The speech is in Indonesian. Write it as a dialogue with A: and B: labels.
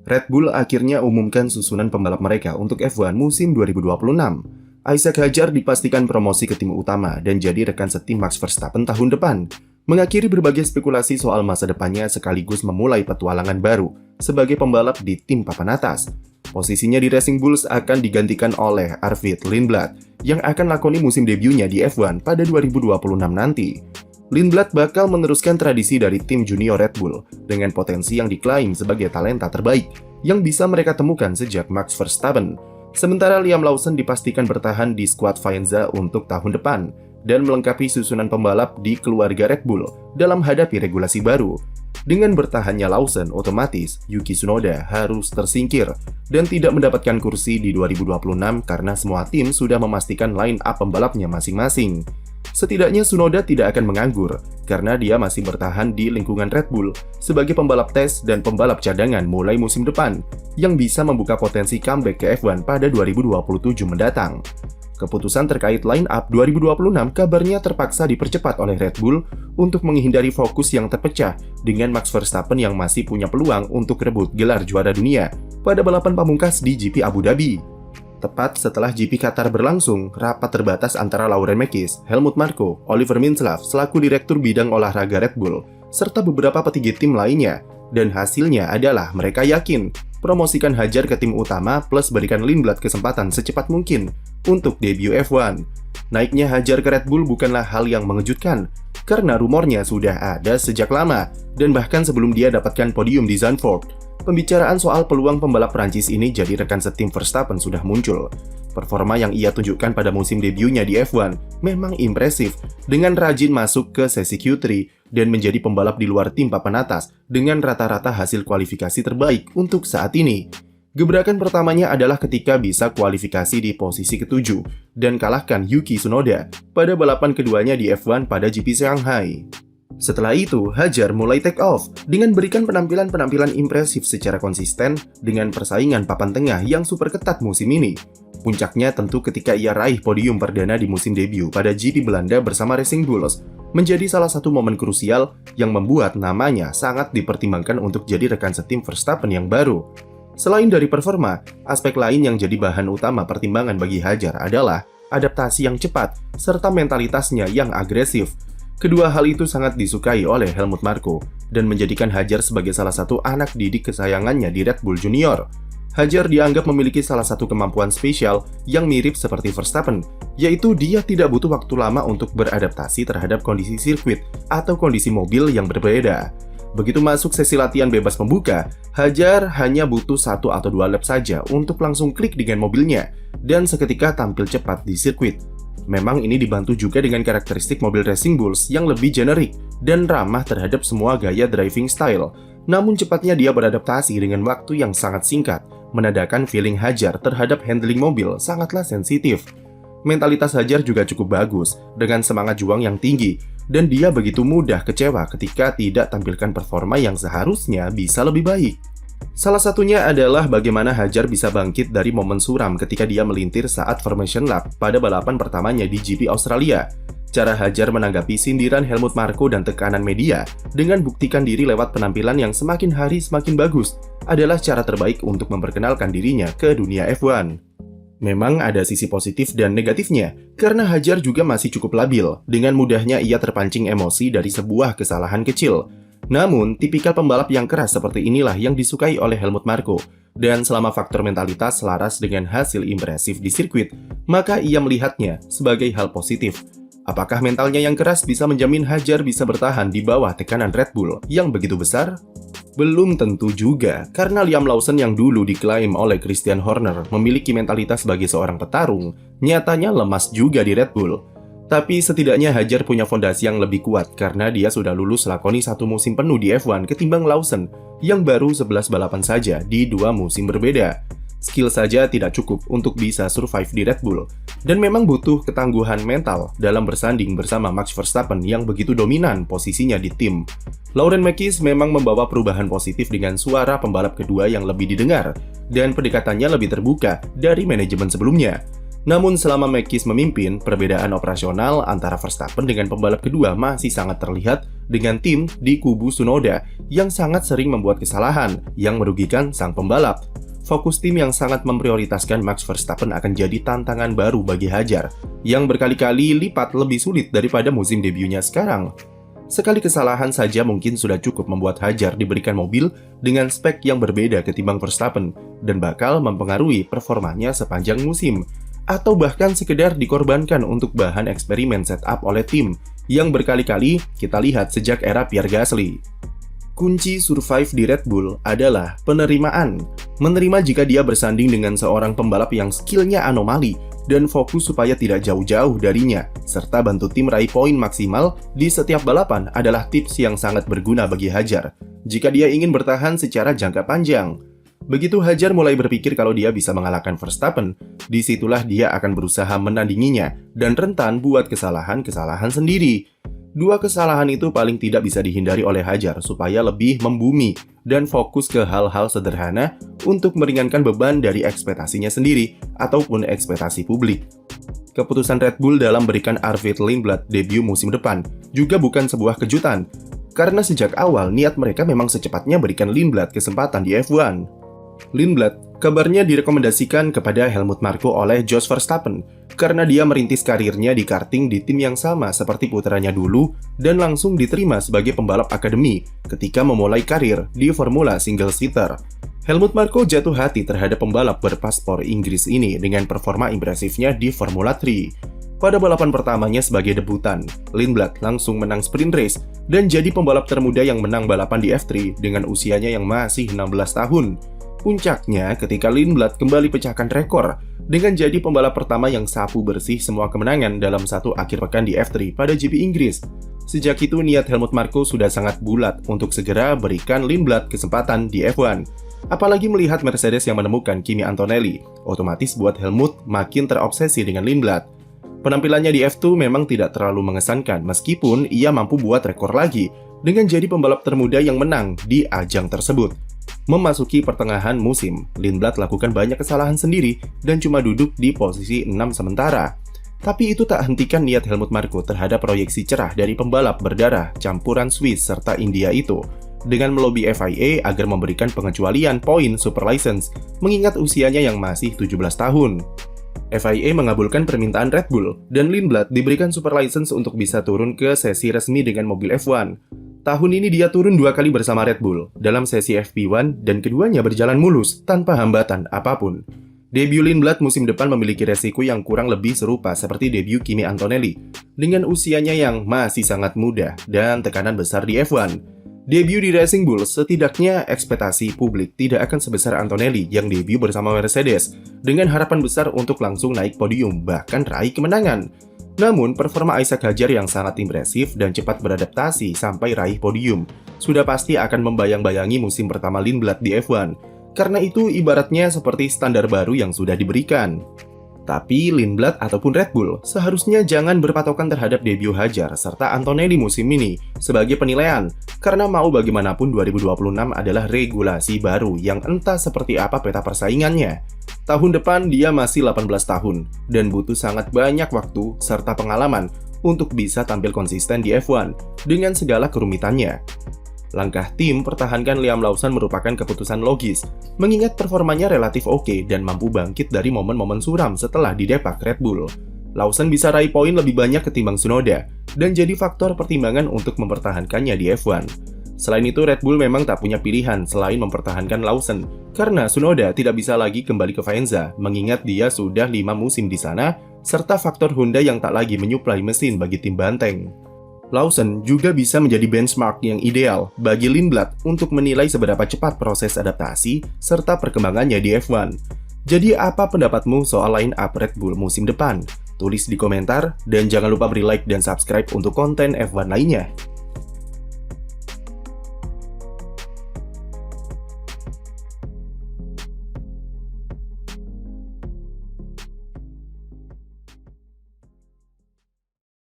A: Red Bull akhirnya umumkan susunan pembalap mereka untuk F1 musim 2026. Isaac Hadjar dipastikan promosi ke tim utama dan jadi rekan setim Max Verstappen tahun depan, mengakhiri berbagai spekulasi soal masa depannya sekaligus memulai petualangan baru sebagai pembalap di tim papan atas. Posisinya di Racing Bulls akan digantikan oleh Arvid Lindblad yang akan lakoni musim debunya di F1 pada 2026 nanti. Lindblad bakal meneruskan tradisi dari tim junior Red Bull dengan potensi yang diklaim sebagai talenta terbaik yang bisa mereka temukan sejak Max Verstappen. Sementara Liam Lawson dipastikan bertahan di skuad Faenza untuk tahun depan dan melengkapi susunan pembalap di keluarga Red Bull dalam hadapi regulasi baru. Dengan bertahannya Lawson, otomatis Yuki Tsunoda harus tersingkir dan tidak mendapatkan kursi di 2026 karena semua tim sudah memastikan line up pembalapnya masing-masing. Setidaknya Tsunoda tidak akan menganggur karena dia masih bertahan di lingkungan Red Bull sebagai pembalap tes dan pembalap cadangan mulai musim depan yang bisa membuka potensi comeback ke F1 pada 2027 mendatang. Keputusan terkait line-up 2026 kabarnya terpaksa dipercepat oleh Red Bull untuk menghindari fokus yang terpecah dengan Max Verstappen yang masih punya peluang untuk rebut gelar juara dunia pada balapan pamungkas di GP Abu Dhabi. Tepat setelah GP Qatar berlangsung, rapat terbatas antara Lauren Mekies, Helmut Marko, Oliver Mintzlaff selaku Direktur Bidang Olahraga Red Bull, serta beberapa petinggi tim lainnya. Dan hasilnya adalah mereka yakin promosikan Hadjar ke tim utama plus berikan Lindblad kesempatan secepat mungkin untuk debut F1. Naiknya Hadjar ke Red Bull bukanlah hal yang mengejutkan, karena rumornya sudah ada sejak lama, dan bahkan sebelum dia dapatkan podium di Zandvoort. Pembicaraan soal peluang pembalap Prancis ini jadi rekan setim Verstappen sudah muncul. Performa yang ia tunjukkan pada musim debunya di F1 memang impresif, dengan rajin masuk ke sesi Q3 dan menjadi pembalap di luar tim papan atas dengan rata-rata hasil kualifikasi terbaik untuk saat ini. Gebrakan pertamanya adalah ketika bisa kualifikasi di posisi ke-7 dan kalahkan Yuki Tsunoda pada balapan keduanya di F1 pada GP Shanghai. Setelah itu, Hadjar mulai take off dengan berikan penampilan-penampilan impresif secara konsisten dengan persaingan papan tengah yang super ketat musim ini. Puncaknya tentu ketika ia raih podium perdana di musim debut pada GP Belanda bersama Racing Bulls, menjadi salah satu momen krusial yang membuat namanya sangat dipertimbangkan untuk jadi rekan setim Verstappen yang baru. Selain dari performa, aspek lain yang jadi bahan utama pertimbangan bagi Hadjar adalah adaptasi yang cepat serta mentalitasnya yang agresif. Kedua hal itu sangat disukai oleh Helmut Marko dan menjadikan Hadjar sebagai salah satu anak didik kesayangannya di Red Bull Junior. Hadjar dianggap memiliki salah satu kemampuan spesial yang mirip seperti Verstappen, yaitu dia tidak butuh waktu lama untuk beradaptasi terhadap kondisi sirkuit atau kondisi mobil yang berbeda. Begitu masuk sesi latihan bebas pembuka, Hadjar hanya butuh 1 atau 2 lap saja untuk langsung klik dengan mobilnya dan seketika tampil cepat di sirkuit. Memang ini dibantu juga dengan karakteristik mobil Racing Bulls yang lebih generik dan ramah terhadap semua gaya driving style. Namun cepatnya dia beradaptasi dengan waktu yang sangat singkat, menandakan feeling Hadjar terhadap handling mobil sangatlah sensitif. Mentalitas Hadjar juga cukup bagus, dengan semangat juang yang tinggi, dan dia begitu mudah kecewa ketika tidak tampilkan performa yang seharusnya bisa lebih baik. Salah satunya adalah bagaimana Hadjar bisa bangkit dari momen suram ketika dia melintir saat formation lap pada balapan pertamanya di GP Australia. Cara Hadjar menanggapi sindiran Helmut Marko dan tekanan media dengan buktikan diri lewat penampilan yang semakin hari semakin bagus adalah cara terbaik untuk memperkenalkan dirinya ke dunia F1. Memang ada sisi positif dan negatifnya, karena Hadjar juga masih cukup labil, dengan mudahnya ia terpancing emosi dari sebuah kesalahan kecil. Namun, tipikal pembalap yang keras seperti inilah yang disukai oleh Helmut Marko, dan selama faktor mentalitas selaras dengan hasil impresif di sirkuit, maka ia melihatnya sebagai hal positif. Apakah mentalnya yang keras bisa menjamin Hadjar bisa bertahan di bawah tekanan Red Bull yang begitu besar? Belum tentu juga, karena Liam Lawson yang dulu diklaim oleh Christian Horner memiliki mentalitas sebagai seorang petarung, nyatanya lemas juga di Red Bull. Tapi setidaknya Hadjar punya fondasi yang lebih kuat karena dia sudah lulus lakoni 1 musim penuh di F1 ketimbang Lawson yang baru 11 balapan saja di 2 musim berbeda. Skill saja tidak cukup untuk bisa survive di Red Bull, dan memang butuh ketangguhan mental dalam bersanding bersama Max Verstappen yang begitu dominan posisinya di tim. Lauren Mekies memang membawa perubahan positif dengan suara pembalap kedua yang lebih didengar, dan pendekatannya lebih terbuka dari manajemen sebelumnya. Namun selama Mekis memimpin, perbedaan operasional antara Verstappen dengan pembalap kedua masih sangat terlihat dengan tim di kubu Tsunoda yang sangat sering membuat kesalahan yang merugikan sang pembalap. Fokus tim yang sangat memprioritaskan Max Verstappen akan jadi tantangan baru bagi Hadjar, yang berkali-kali lipat lebih sulit daripada musim debutnya sekarang. Sekali kesalahan saja mungkin sudah cukup membuat Hadjar diberikan mobil dengan spek yang berbeda ketimbang Verstappen dan bakal mempengaruhi performanya sepanjang musim, atau bahkan sekedar dikorbankan untuk bahan eksperimen setup oleh tim yang berkali-kali kita lihat sejak era Pierre Gasly. Kunci survive di Red Bull adalah penerimaan. Menerima jika dia bersanding dengan seorang pembalap yang skillnya anomali dan fokus supaya tidak jauh-jauh darinya, serta bantu tim raih poin maksimal di setiap balapan adalah tips yang sangat berguna bagi Hadjar jika dia ingin bertahan secara jangka panjang. Begitu Hadjar mulai berpikir kalau dia bisa mengalahkan Verstappen, disitulah dia akan berusaha menandinginya dan rentan buat kesalahan-kesalahan sendiri. Dua kesalahan itu paling tidak bisa dihindari oleh Hadjar supaya lebih membumi dan fokus ke hal-hal sederhana untuk meringankan beban dari ekspektasinya sendiri ataupun ekspektasi publik. Keputusan Red Bull dalam berikan Arvid Lindblad debut musim depan juga bukan sebuah kejutan, karena sejak awal niat mereka memang secepatnya berikan Lindblad kesempatan di F1. Lindblad kabarnya direkomendasikan kepada Helmut Marko oleh Jos Verstappen karena dia merintis karirnya di karting di tim yang sama seperti putranya dulu dan langsung diterima sebagai pembalap akademi ketika memulai karir di Formula Single Seater. Helmut Marko jatuh hati terhadap pembalap berpaspor Inggris ini dengan performa impresifnya di Formula 3. Pada balapan pertamanya sebagai debutan, Lindblad langsung menang sprint race dan jadi pembalap termuda yang menang balapan di F3 dengan usianya yang masih 16 tahun. Puncaknya ketika Lindblad kembali pecahkan rekor dengan jadi pembalap pertama yang sapu bersih semua kemenangan dalam satu akhir pekan di F3 pada GP Inggris. Sejak itu niat Helmut Marko sudah sangat bulat untuk segera berikan Lindblad kesempatan di F1. Apalagi melihat Mercedes yang menemukan Kimi Antonelli, otomatis buat Helmut makin terobsesi dengan Lindblad. Penampilannya di F2 memang tidak terlalu mengesankan meskipun ia mampu buat rekor lagi dengan jadi pembalap termuda yang menang di ajang tersebut. Memasuki pertengahan musim, Lindblad lakukan banyak kesalahan sendiri dan cuma duduk di posisi 6 sementara. Tapi itu tak hentikan niat Helmut Marko terhadap proyeksi cerah dari pembalap berdarah campuran Swiss serta India itu, dengan melobi FIA agar memberikan pengecualian poin super license mengingat usianya yang masih 17 tahun. FIA mengabulkan permintaan Red Bull dan Lindblad diberikan super license untuk bisa turun ke sesi resmi dengan mobil F1. Tahun ini dia turun 2 kali bersama Red Bull dalam sesi FP1 dan keduanya berjalan mulus tanpa hambatan apapun. Debut Lindblad musim depan memiliki resiko yang kurang lebih serupa seperti debut Kimi Antonelli dengan usianya yang masih sangat muda dan tekanan besar di F1. Debut di Racing Bull setidaknya ekspektasi publik tidak akan sebesar Antonelli yang debut bersama Mercedes dengan harapan besar untuk langsung naik podium bahkan raih kemenangan. Namun, performa Isaac Hadjar yang sangat impresif dan cepat beradaptasi sampai raih podium sudah pasti akan membayang-bayangi musim pertama Lindblad di F1. Karena itu ibaratnya seperti standar baru yang sudah diberikan. Tapi Lindblad ataupun Red Bull seharusnya jangan berpatokan terhadap debut Hadjar serta Antonelli musim ini sebagai penilaian, karena mau bagaimanapun 2026 adalah regulasi baru yang entah seperti apa peta persaingannya. Tahun depan dia masih 18 tahun dan butuh sangat banyak waktu serta pengalaman untuk bisa tampil konsisten di F1 dengan segala kerumitannya. Langkah tim pertahankan Liam Lawson merupakan keputusan logis, mengingat performanya relatif oke dan mampu bangkit dari momen-momen suram setelah didepak Red Bull. Lawson bisa raih poin lebih banyak ketimbang Tsunoda dan jadi faktor pertimbangan untuk mempertahankannya di F1. Selain itu, Red Bull memang tak punya pilihan selain mempertahankan Lawson, karena Tsunoda tidak bisa lagi kembali ke Faenza, mengingat dia sudah 5 musim di sana, serta faktor Honda yang tak lagi menyuplai mesin bagi tim banteng. Lawson juga bisa menjadi benchmark yang ideal bagi Lindblad untuk menilai seberapa cepat proses adaptasi serta perkembangannya di F1. Jadi apa pendapatmu soal line up Red Bull musim depan? Tulis di komentar dan jangan lupa beri like dan subscribe untuk konten F1 lainnya.